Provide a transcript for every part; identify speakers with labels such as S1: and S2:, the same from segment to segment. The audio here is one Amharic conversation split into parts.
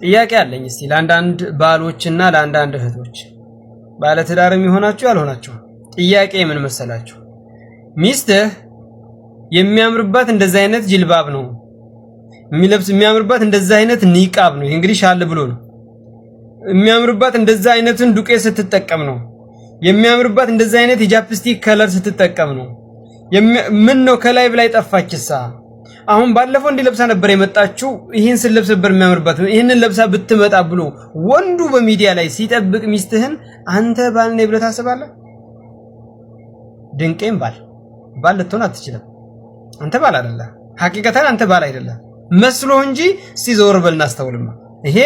S1: ጥያቄ አለኝ እስቲ ለአንዳንድ ባሎችና ለአንዳንድ እህቶች ባለ ትዳርም ይሆናችሁ ያልሆናችሁ ጥያቄ ምን መሰላችሁ? ሚስትህ የሚያምርባት እንደዛ አይነት ጅልባብ ነው የሚያምርባት እንደዛ አይነት ኒቃብ ነው። እንግዲህ ሻል ብሎ ነው የሚያምርባት እንደዛ አይነትን ዱቄት ስትጠቀም ነው የሚያምርባት እንደዛ አይነት የጃፕስቲክ ከለር ስትጠቀም ነው። ምን ነው ከላይ ብላይ ጠፋችሳ? አሁን ባለፈው እንዲለብሳ ነበር የመጣችው ይሄን ስለብስ ነበር የሚያምርባት ይሄንን ለብሳ ብትመጣ ብሎ ወንዱ በሚዲያ ላይ ሲጠብቅ ሚስትህን አንተ ባል ነኝ ብለህ ታስባለህ? ድንቄም ባል ልትሆን አትችልም። አንተ ባል አይደለህ። ሐቂቀታን አንተ ባል አይደለህ መስሎ እንጂ ሲዞር በልና አስተውልማ። ይሄ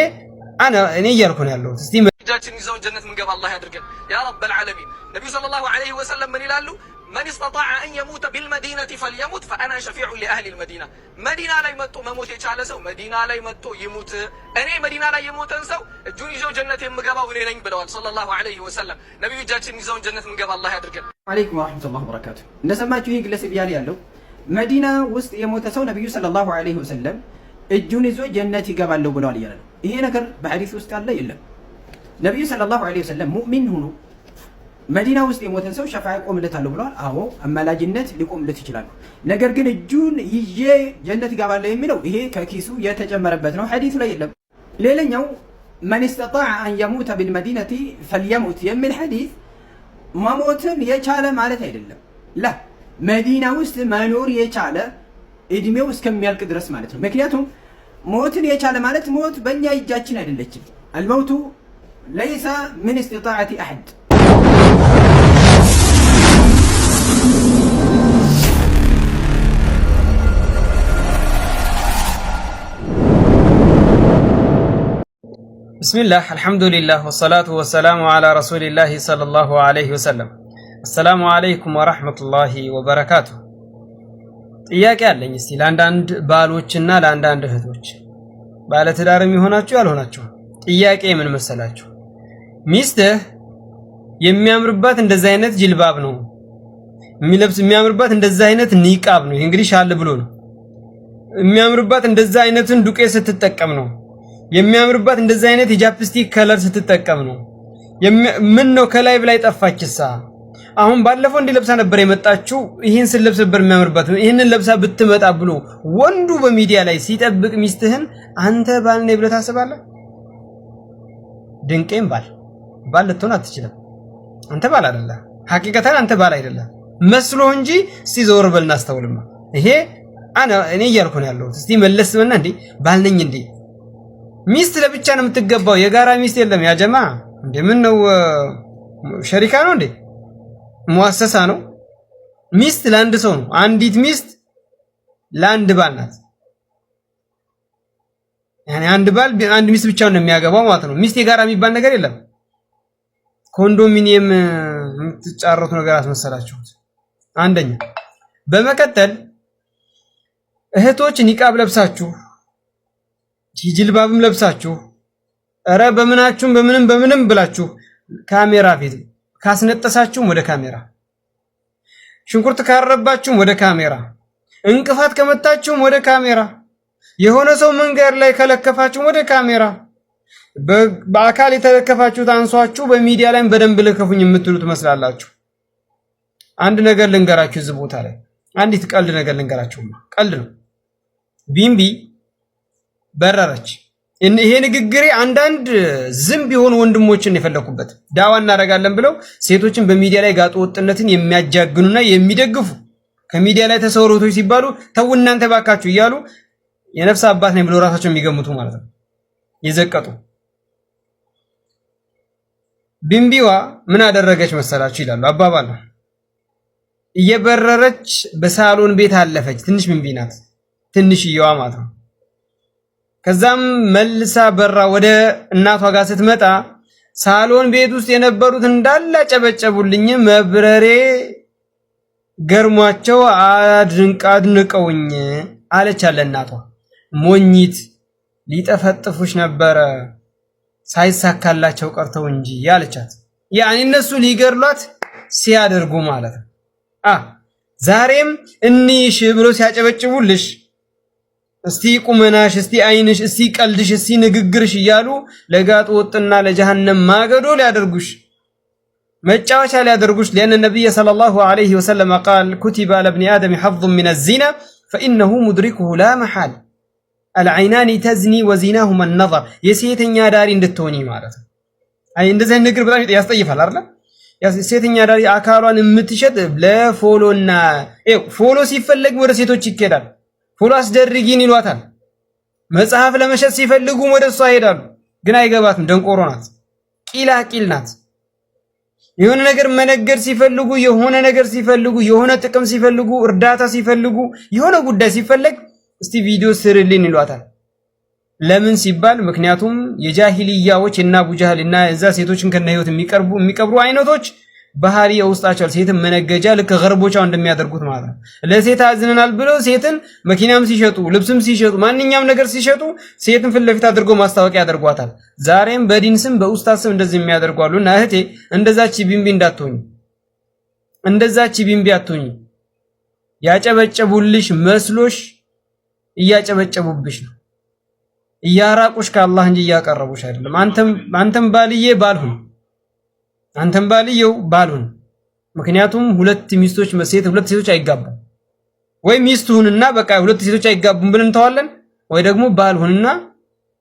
S1: እኔ እያልኩ ነው ያለሁት። እስቲ
S2: እጃችን ይዘው ጀነት ምንገባ አላህ ያድርገን ያ ረበል ዓለሚን። ነብዩ ሰለላሁ ዐለይሂ ወሰለም ምን ይላሉ? من استطاع أن يموت بالمدينة فليموت فأنا شفيع لأهل المدينة. مدينة لا يموت مموت يشعل سو مدينة لا يموت يموت أنا مدينة لا يموت أنسو الجوني جو جنة مجابا ونيرين بدوال صلى الله عليه وسلم. نبي جاتشين يزون جنة مجابا الله يدركن.
S3: عليكم ورحمة الله وبركاته. نسمع شيء جلس بيالي قالوا مدينة وسط يموت سو نبي صلى الله عليه وسلم الجوني جو جنة جابا لو بدوال يلا. إيه نكر بحديث وسط قال لا إلا نبي صلى الله عليه وسلم مؤمن هو መዲና ውስጥ የሞተን ሰው ሸፋዓ ይቆምለታል ብለዋል። አዎ አማላጅነት ሊቆምለት ይችላል። ነገር ግን እጁን ይዤ ጀነት ይገባል የሚለው ይሄ ከኪሱ የተጨመረበት ነው፣ ሐዲሱ ላይ የለም። ሌላኛው من استطاع ان يموت بالمدينه فليموت የሚል ሐዲስ መሞትን የቻለ ማለት አይደለም። ላ መዲና ውስጥ መኖር የቻለ እድሜው እስከሚያልቅ ድረስ ማለት ነው። ምክንያቱም ሞትን የቻለ ማለት ሞት በእኛ እጃችን አይደለችም። الموت ليس من استطاعه احد.
S1: بسم الله الحمد لله والصلاة والسلام على رسول الله صلى الله عليه وسلم. السلام عليكم ورحمة الله وبركاته. ጥያቄ አለኝ እስቲ ለአንዳንድ ባሎችና ለአንዳንድ እህቶች ባለ ትዳርም ይሆናችሁ ያልሆናችሁ ጥያቄ ምን መሰላችሁ? ሚስትህ የሚያምርባት እንደዛ አይነት ጅልባብ ነው የሚያምርባት እንደዛ አይነት ኒቃብ ነው እንግዲህ ሻል ብሎ ነው የሚያምርባት እንደዛ አይነትን ዱቄት ስትጠቀም ነው የሚያምርባት እንደዛ አይነት የጃፕስቲክ ከለር ስትጠቀም ነው። ምን ነው ከላይ ብላይ ጠፋችሳ? አሁን ባለፈው እንዲለብሳ ነበር የመጣችው ይሄን ስለብስ ነበር የሚያምርባት ይሄንን ለብሳ ብትመጣ ብሎ ወንዱ በሚዲያ ላይ ሲጠብቅ ሚስትህን አንተ ባል ነኝ ብለህ ታስባለህ? ድንቄም ባል ልትሆን አትችልም። አንተ ባል አይደለህ። ሐቂቀታን አንተ ባል አይደለህ መስሎ እንጂ ሲዞር በልና አስተውልማ። ይሄ እኔ እያልኩ ነው ያለሁት። እስቲ መለስ በልና እንዴ ባል ነኝ እንዴ? ሚስት ለብቻ ነው የምትገባው፣ የጋራ ሚስት የለም። ያ ጀማ እንዴ ምን ነው ሸሪካ ነው እንዴ? ሙአሰሳ ነው። ሚስት ለአንድ ሰው ነው። አንዲት ሚስት ለአንድ ባል ናት። ያኔ አንድ ባል አንድ ሚስት ብቻ ነው የሚያገባው ማለት ነው። ሚስት የጋራ የሚባል ነገር የለም። ኮንዶሚኒየም የምትጫረቱ ነገር አስመሰላችሁት። አንደኛ። በመቀጠል እህቶች ኒቃብ ለብሳችሁ ጅልባብም ለብሳችሁ አረ በምናችሁም በምንም ብላችሁ ካሜራ ፊት ካስነጠሳችሁም ወደ ካሜራ፣ ሽንኩርት ካረባችሁም ወደ ካሜራ፣ እንቅፋት ከመታችሁም ወደ ካሜራ፣ የሆነ ሰው መንገድ ላይ ከለከፋችሁም ወደ ካሜራ፣ በአካል የተለከፋችሁት አንሷችሁ በሚዲያ ላይ በደንብ ለከፉኝ የምትሉት መስላላችሁ። አንድ ነገር ልንገራችሁ፣ እዚህ ቦታ ላይ አንዲት ቀልድ ነገር ልንገራችሁማ። ቀልድ ነው። ቢምቢ በረረች። ይሄ ንግግሬ አንዳንድ ዝም ቢሆኑ ወንድሞችን የፈለኩበት ዳዋ እናደርጋለን ብለው ሴቶችን በሚዲያ ላይ ጋጦ ወጥነትን የሚያጃግኑና የሚደግፉ ከሚዲያ ላይ ተሰውሮቶች ሲባሉ ተው እናንተ ባካችሁ እያሉ የነፍስ አባት ነኝ ብለው ራሳቸው የሚገምቱ ማለት ነው። የዘቀጡ ቢምቢዋ ምን አደረገች መሰላችሁ ይላሉ አባባል ነው። እየበረረች በሳሎን ቤት አለፈች። ትንሽ ቢምቢ ናት፣ ትንሽዬዋ ማለት ነው። ከዛም መልሳ በራ ወደ እናቷ ጋር ስትመጣ ሳሎን ቤት ውስጥ የነበሩት እንዳለ አጨበጨቡልኝ፣ መብረሬ ገርሟቸው አድንቀውኝ አለች አለ እናቷ። ሞኝት ሊጠፈጥፉሽ ነበረ ሳይሳካላቸው ቀርተው እንጂ ያለቻት። ያኔ እነሱ ሊገርሏት ሲያደርጉ ማለት ነው። ዛሬም እንይሽ ብሎ ሲያጨበጭቡልሽ እስቲ ቁመናሽ እስቲ አይንሽ እስቲ ቀልድሽ እስቲ ንግግርሽ እያሉ ለጋጥ ወጥና ለጀሃነም ማገዶ ሊያደርጉሽ መጫወቻ ሊያደርጉሽ لأن النبي صلى الله عليه وسلم قال كتب على ابن آدم حظ من الزنا فإنه مدركه لا محال العينان تزني وزناهما النظر የሴተኛ ዳሪ እንድትሆኚ ማለት ነው። አይ እንደዚህ ነገር በጣም ያስጠይፋል አይደል? የሴተኛ ዳሪ አካሏን የምትሸጥ ለፎሎና ፎሎ ሲፈለግ ወደ ሴቶች ይኬዳል። ፎሎ አስደርጊን ይሏታል። መጽሐፍ ለመሸጥ ሲፈልጉ ወደ እሷ ይሄዳሉ። ግን አይገባትም፣ ደንቆሮ ናት፣ ቂላቂል ናት። የሆነ ነገር መነገር ሲፈልጉ የሆነ ነገር ሲፈልጉ የሆነ ጥቅም ሲፈልጉ እርዳታ ሲፈልጉ የሆነ ጉዳይ ሲፈልግ እስቲ ቪዲዮ ስርልን ይሏታል። ለምን ሲባል ምክንያቱም የጃሂልያዎች እና አቡ ጀህል እና እዛ ሴቶችን ከነ ህይወት የሚቀብሩ አይነቶች ባህሪ የውስጣቸው ሴትን መነገጃ ልክ ገርቦቻው እንደሚያደርጉት ማለት ነው። ለሴት አዝነናል ብለው ሴትን መኪናም ሲሸጡ ልብስም ሲሸጡ ማንኛውም ነገር ሲሸጡ ሴትን ፊት ለፊት አድርገው ማስታወቂያ ያደርጓታል። ዛሬም በዲን ስም በኡስታዝ ስም እንደዚህ የሚያደርጓሉና እህቴ እንደዛች ቢምቢ እንዳትሆኚ፣ እንደዛች ቢምቢ አትሆኚ። ያጨበጨቡልሽ መስሎሽ እያጨበጨቡብሽ ነው። እያራቁሽ ከአላህ እንጂ እያቀረቡሽ አይደለም። አንተም ባልዬ ባልሁን አንተም ባልየው ባልሁን። ምክንያቱም ሁለት ሴቶች አይጋቡም። ወይ ሚስቱንና በቃ ሁለት ሴቶች አይጋቡም ብለን እንተዋለን፣ ወይ ደግሞ ባልሁንና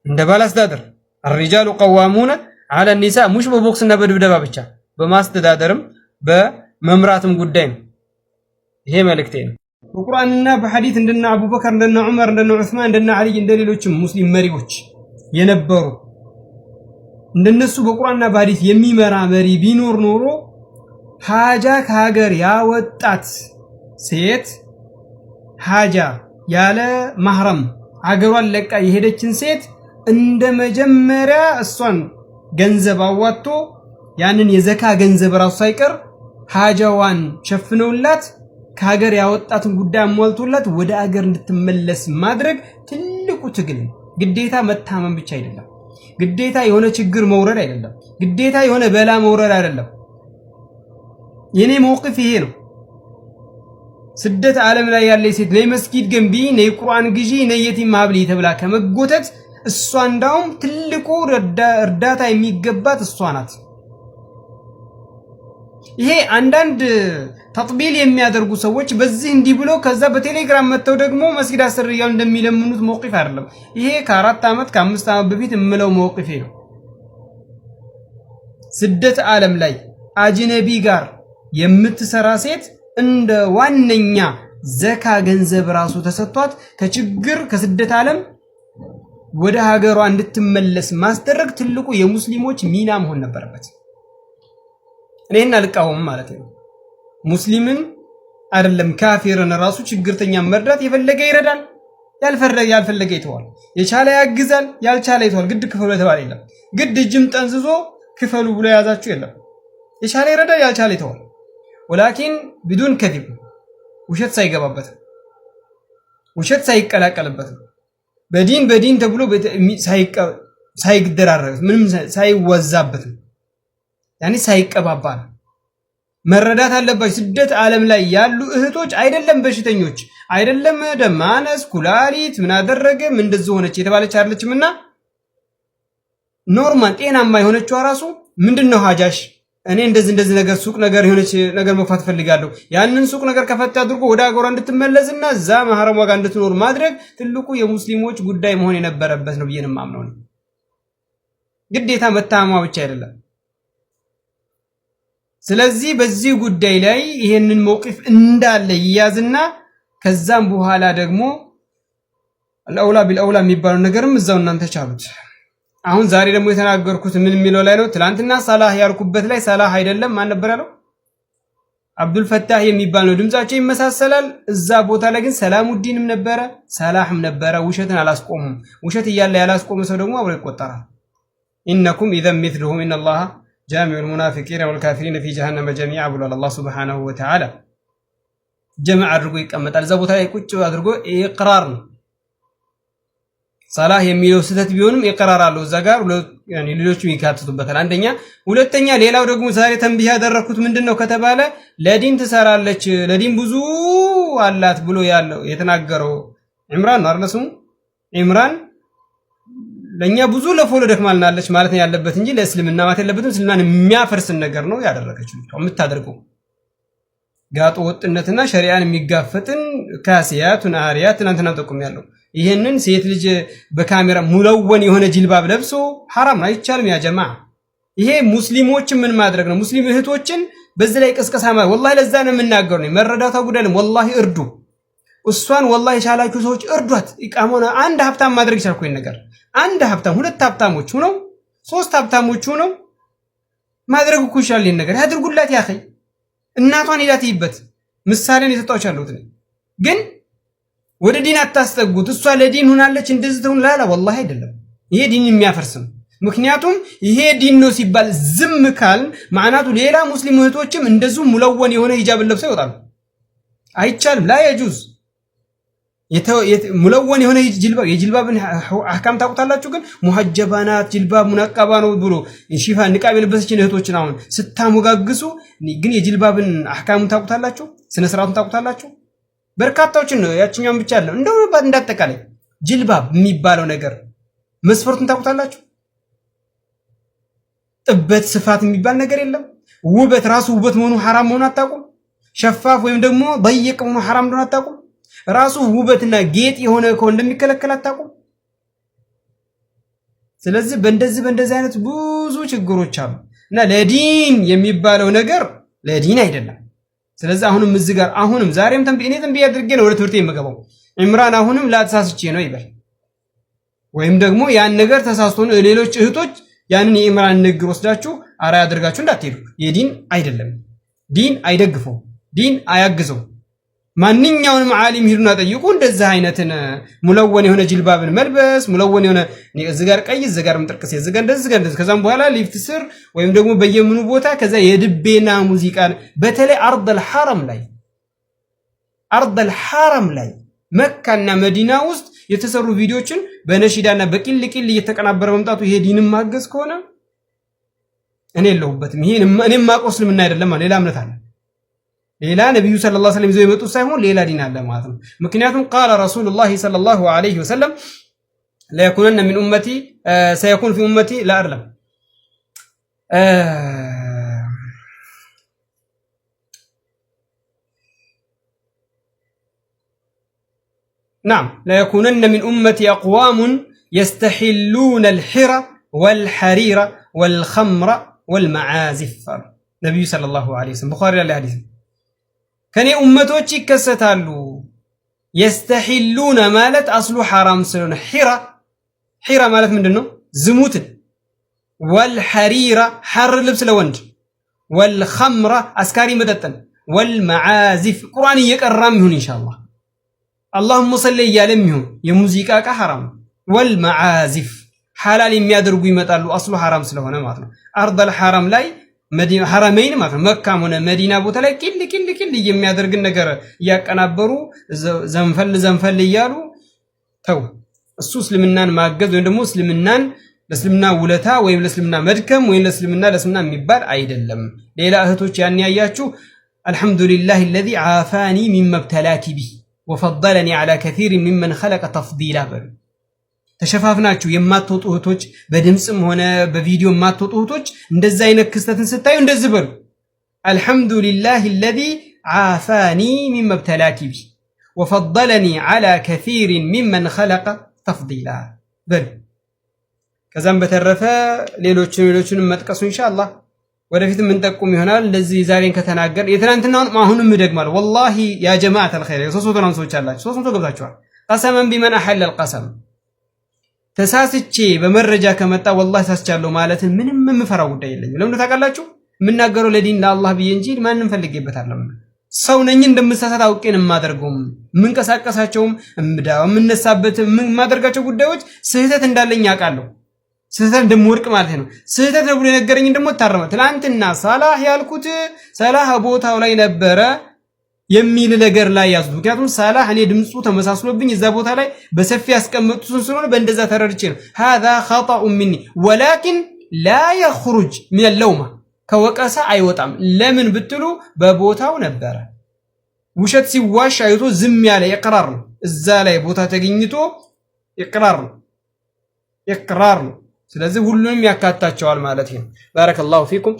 S1: እንደ ባል አስተዳደር። الرجال قوامون على النساء ሙሽ በቦክስና በድብደባ ብቻ በማስተዳደርም በመምራትም ጉዳይ ነው። ይሄ መልእክቴ ነው። በቁርአንና በሐዲስ እንደነ አቡበከር እንደነ ዑመር እንደነ ዑስማን እንደነ አሊ እንደሌሎችም ሙስሊም መሪዎች የነበሩ እንደነሱ በቁርአንና በሐዲስ የሚመራ መሪ ቢኖር ኖሮ ሐጃ ከሀገር ያወጣት ሴት ሐጃ ያለ ማህረም ሀገሯን ለቃ የሄደችን ሴት እንደ መጀመሪያ እሷን ገንዘብ አዋጥቶ ያንን የዘካ ገንዘብ ራሱ ሳይቀር ሐጃዋን ሸፍነውላት ከሀገር ያወጣትን ጉዳይ አሟልቶላት ወደ ሀገር እንድትመለስ ማድረግ ትልቁ ትግል ነው። ግዴታ መታመም ብቻ አይደለም። ግዴታ የሆነ ችግር መውረድ አይደለም። ግዴታ የሆነ በላ መውረድ አይደለም። የኔ መውቅፍ ይሄ ነው። ስደት ዓለም ላይ ያለ ሴት ነይ መስጊድ ገንቢ፣ ነይ ቁርአን ግዢ፣ ነይ የቲም ማብሊ ተብላ ከመጎተት እሷ እንዳውም ትልቁ እርዳታ የሚገባት እሷ ናት። ይሄ አንዳንድ ተጥቢል የሚያደርጉ ሰዎች በዚህ እንዲህ ብሎ ከዛ በቴሌግራም መተው ደግሞ መስጊድ አሰሪያው እንደሚለምኑት መውቂፍ አይደለም። ይሄ ከ4 ዓመት ከ5 ዓመት በፊት የምለው መውቂፍ ነው። ስደት ዓለም ላይ አጅነቢ ጋር የምትሰራ ሴት እንደ ዋነኛ ዘካ ገንዘብ ራሱ ተሰጥቷት ከችግር ከስደት ዓለም ወደ ሀገሯ እንድትመለስ ማስደረግ ትልቁ የሙስሊሞች ሚና መሆን ነበረበት። እኔና ልቃወም ማለት ነው። ሙስሊምን አይደለም ካፊርን ራሱ ችግርተኛ መርዳት የፈለገ ይረዳል፣ ያልፈለገ ይተዋል። የቻለ ያግዛል፣ ያልቻለ ይተዋል። ግድ ክፈሉ የተባለ የለም። ግድ እጅም ጠንዝዞ ክፈሉ ብሎ የያዛችሁ የለም። የቻለ ይረዳል፣ ያልቻለ ይተዋል። ወላኪን ቢዱን ከዚብ ውሸት ሳይገባበት ውሸት ሳይቀላቀልበት በዲን ተብሎ ሳይግደራረብ ምንም ሳይወዛበት ያኒ ሳይቀባባ መረዳት አለባችሁ። ስደት ዓለም ላይ ያሉ እህቶች አይደለም በሽተኞች አይደለም ደም ማነስ ኩላሊት ምን አደረገ ምን እንደዚህ ሆነች የተባለች አይደለችምና ኖርማል ጤናማ የሆነችው ራሱ ምንድነው ሐጃሽ እኔ እንደዚህ ነገር ሱቅ ነገር የሆነች ነገር መፋት ፈልጋለሁ ያንን ሱቅ ነገር ከፈታ አድርጎ ወደ አገሯ እንድትመለስና እዛ ማህረሟ ጋር እንድትኖር ማድረግ ትልቁ የሙስሊሞች ጉዳይ መሆን የነበረበት ነው ብዬ ነው የማምነው። ግዴታ መታማማ ብቻ አይደለም። ስለዚህ በዚህ ጉዳይ ላይ ይሄንን መውቂፍ እንዳለ ይያዝና ከዛም በኋላ ደግሞ አልአውላ ቢልአውላ የሚባለው ነገርም እዛው እናንተ ቻሉት። አሁን ዛሬ ደግሞ የተናገርኩት ምን የሚለው ላይ ነው? ትላንትና ሰላህ ያልኩበት ላይ ሰላህ አይደለም ማን ነበር ያለው? አብዱል ፈታህ የሚባል ነው። ድምጻቸው ይመሳሰላል። እዛ ቦታ ላይ ግን ሰላሙዲንም ነበረ ሰላህም ነበረ። ውሸትን አላስቆሙም። ውሸት እያለ ያላስቆመ ሰው ደግሞ አብሮ ይቆጠራል። ኢነኩም ኢዘን ሚስሉሁም ኢነላህ ጃሚዑል ሙናፊቂነ ወልካፊሪነ ፊ ጀሃነመ ጀሚዓ ብሏል አላህ ሱብሓነሁ ወተዓላ። ጀማዓ አድርጎ ይቀመጣል። እዛ ቦታ ላይ ቁጭ አድርጎ ኢቅራር ነው። ሰላህ የሚለው ስህተት ቢሆንም ኢቅራር አለው እዛ ጋር ሌሎችም ይካተቱበታል። አንደኛ ሁለተኛ ሌላው ደግሞ ዛሬ ተንቢህ ያደረኩት ምንድነው ከተባለ ለዲን ትሰራለች ለዲን ብዙ አላት ብሎ ያለው የተናገረው ኢምራን ነው አይደል? ስሙ ኢምራን ለኛ ብዙ ለፎሎ ደክማልናለች ማለት ነው ያለበት እንጂ ለእስልምና ማለት ያለበትም እስልምናን የሚያፈርስን ነገር ነው ያደረገችው የምታደርገው ጋጦ ወጥነትና ሸሪዓን የሚጋፈጥን ካሲያቱን አሪያት እናንተና ተቆም ያለው ይሄንን ሴት ልጅ በካሜራ ሙለወን የሆነ ጅልባብ ለብሶ حرام ነው አይቻልም ያ ጀማዓ ይሄ ሙስሊሞችን ምን ማድረግ ነው ሙስሊም እህቶችን በዚህ ላይ ቅስቀሳ ማለት ወላሂ ለዛ ነው የምናገር ነው መረዳታ ጉዳይም ወላሂ እርዱ እሷን ወላሂ ሻላችሁ ሰዎች እርዷት ኢቃሞና አንድ ሀብታም ማድረግ ይችላል እኮ ነገር አንድ ሀብታም ሁለት ሀብታሞች ሆነው ሶስት ሀብታሞች ሆነው ማድረግ እኮ ይችላል ይሄን ነገር ያድርጉላት ያ አኺ እናቷን ይላትይበት ምሳሌን የተጣውች አሉት ግን ወደ ዲን አታስጠጉት እሷ ለዲን ሆናለች እንደዚህ ተውን ላላ ወላሂ አይደለም ይሄ ዲን የሚያፈርስ ነው ምክንያቱም ይሄ ዲን ነው ሲባል ዝም ካል ማዕናቱ ሌላ ሙስሊም እህቶችም እንደዚሁ ሙለወን የሆነ ሂጃብ ለብሰው ይወጣሉ አይቻልም ላ يجوز ሙለወን የሆነ ጅልባብ የጅልባብን አህካም ታውቁታላችሁ ግን ሙሐጀባናት ጅልባብ ሙነቀባ ነው ብሎ ሺፋ ንቃብ የለበሰችን እህቶችን አሁን ስታሞጋግሱ ግን የጅልባብን አህካሙን ታውቁታላችሁ ስነ ስርዓቱን ታውቁታላችሁ በርካታዎችን ነው ያቺኛውን ብቻ አይደለም እንደው እንዳጠቃላይ ጅልባብ የሚባለው ነገር መስፈርቱን ታውቁታላችሁ ጥበት ስፋት የሚባል ነገር የለም ውበት ራሱ ውበት መሆኑ حرام መሆኑ አታውቁም ሸፋፍ ወይም ደግሞ በየቅ መሆኑ حرام እንደሆነ አታውቁም ራሱ ውበትና ጌጥ የሆነ እኮ እንደሚከለከል አታውቁም ስለዚህ በእንደዚህ አይነት ብዙ ችግሮች አሉ እና ለዲን የሚባለው ነገር ለዲን አይደለም ስለዚህ አሁንም እዚህ ጋር አሁንም ዛሬም ተንቢ ያድርጌ ነው ወደ ትምህርት የምገባው ኢምራን አሁንም ላተሳስቼ ነው ይበል ወይም ደግሞ ያን ነገር ተሳስቶ ነው ሌሎች እህቶች ያንን የኢምራን ንግር ወስዳችሁ አራ ያድርጋችሁ እንዳትሄዱ የዲን አይደለም ዲን አይደግፈው ዲን አያግዘው ማንኛውንም ዓሊም ሂዱና ጠይቁ እንደዚህ አይነትን ሙለወን የሆነ ጅልባብን መልበስ ሙለወን የሆነ እዚህ ጋር ቀይ እዚህ ጋር ምጥርቅስ እዚህ ጋር እንደዚህ ከዛም በኋላ ሊፍት ስር ወይም ደግሞ በየምኑ ቦታ ከዛ የድቤና ሙዚቃን በተለይ አርደል ሐረም ላይ መካና መዲና ውስጥ የተሰሩ ቪዲዮችን በነሺዳና በቂልቂል እየተቀናበረ መምጣቱ ይሄ ዲንን ማገዝ ከሆነ እኔ የለሁበትም ይሄ እኔም ማቆ እስልምና አይደለም ሌላ እምነት አለ ሌላ ነብዩ ሰለላሁ ዐለይሂ ወሰለም ይዘው የመጡ ሳይሆን ሌላ ዲን አለ ማለት ነው ምክንያቱም قال رسول الله صلى الله عليه وسلم لا يكونن من امتي سيكون في امتي لا اعلم نعم لا يكونن من امتي اقوام يستحلون الحرى والحرير والخمر والمعازف نبي صلى الله عليه وسلم بخاري الحديث ከኔ ኡመቶች ይከሰታሉ يستحلون ማለት አስሉ حرام ስለሆነ ሒራ ማለት ምንድነው ዝሙት والحرير حر ልብስ ለወንድ والخمر አስካሪ መጠጥን والمعازف ቁርአን እየቀራም ይሁን ኢንሻአላህ اللهم صل እያለም ይሁን የሙዚቃ ቃ حرام والمعازف حلال የሚያደርጉ ይመጣሉ አስሉ حرام ስለሆነ ማለት ነው አርደል ሐረም ላይ መዲና ሐረመይን ማለት መካም ሆነ መዲና ቦታ ላይ ቂል የሚያደርግ ነገር ያቀናበሩ ዘንፈል ይያሉ ተው እሱ እስልምናን ማገዝ ወይ ደግሞ እስልምናን ለእስልምና ውለታ ወይ ለእስልምና መድከም ወይ ለእስልምና የሚባል አይደለም ሌላ እህቶች ያን ያያችሁ አልহামዱሊላህ الذي عافاني مما ابتلاك به وفضلني على كثير ممن خلق تفضيلا ተሸፋፍናችሁ የማትወጡ እህቶች በድምጽም ሆነ በቪዲዮ የማትወጡ እህቶች እንደዛ አይነት ክስተትን ስታዩ እንደዚህ በሉ አልহামዱሊላህ الذي عافاني مما ابتلاك به وفضلني على كثير ممن خلق تفضيلا በሉ ከዛም በተረፈ ሌሎችንም መጥቀሱ ኢንሻአላህ ወደፊት ምን ጠቁም ይሆናል እንደዚህ ዛሬን ከተናገር የትናንትናውን አሁንም ደግማል والله يا جماعه الخير ሶስት ሰዎች አላችሁ ሶስት ገብታችኋል قسما بمن احل القسم ተሳስቼ በመረጃ ከመጣ والله ሳስቻለሁ ማለትን ምንም የምፈራው ጉዳይ የለኝም ለምን ታውቃላችሁ የምናገረው ለዲን ለአላህ ብዬ እንጂ ማንንም ፈልጌበት አይደለም ሰው ነኝ እንደምሳሳት አውቄን ማደርገውም ምንቀሳቀሳቸውም እምዳው ምንነሳበት ማደርጋቸው ጉዳዮች ስህተት እንዳለኝ አውቃለሁ ስህተት እንደምወርቅ ማለት ነው ስህተት ነው ብሎ የነገረኝ ደግሞ ታረመ ትላንትና ሰላህ ያልኩት ሰላህ ቦታው ላይ ነበረ የሚል ነገር ላይ ያዙ ምክንያቱም ሰላህ እኔ ድምጹ ተመሳስሎብኝ እዛ ቦታ ላይ በሰፊ ያስቀመጡት ስለሆነ በእንደዛ ተረድቼ ነው هذا خطأ مني ولكن لا يخرج من اللومه ከወቀሳ አይወጣም ለምን ብትሉ በቦታው ነበረ ውሸት ሲዋሽ አይቶ ዝም ያለ ይቀራር እዛ ላይ ቦታ ተገኝቶ ኢቅራር ነው። ስለዚህ ሁሉንም ያካታቸዋል ማለት ነው። ባረከላሁ ፊኩም።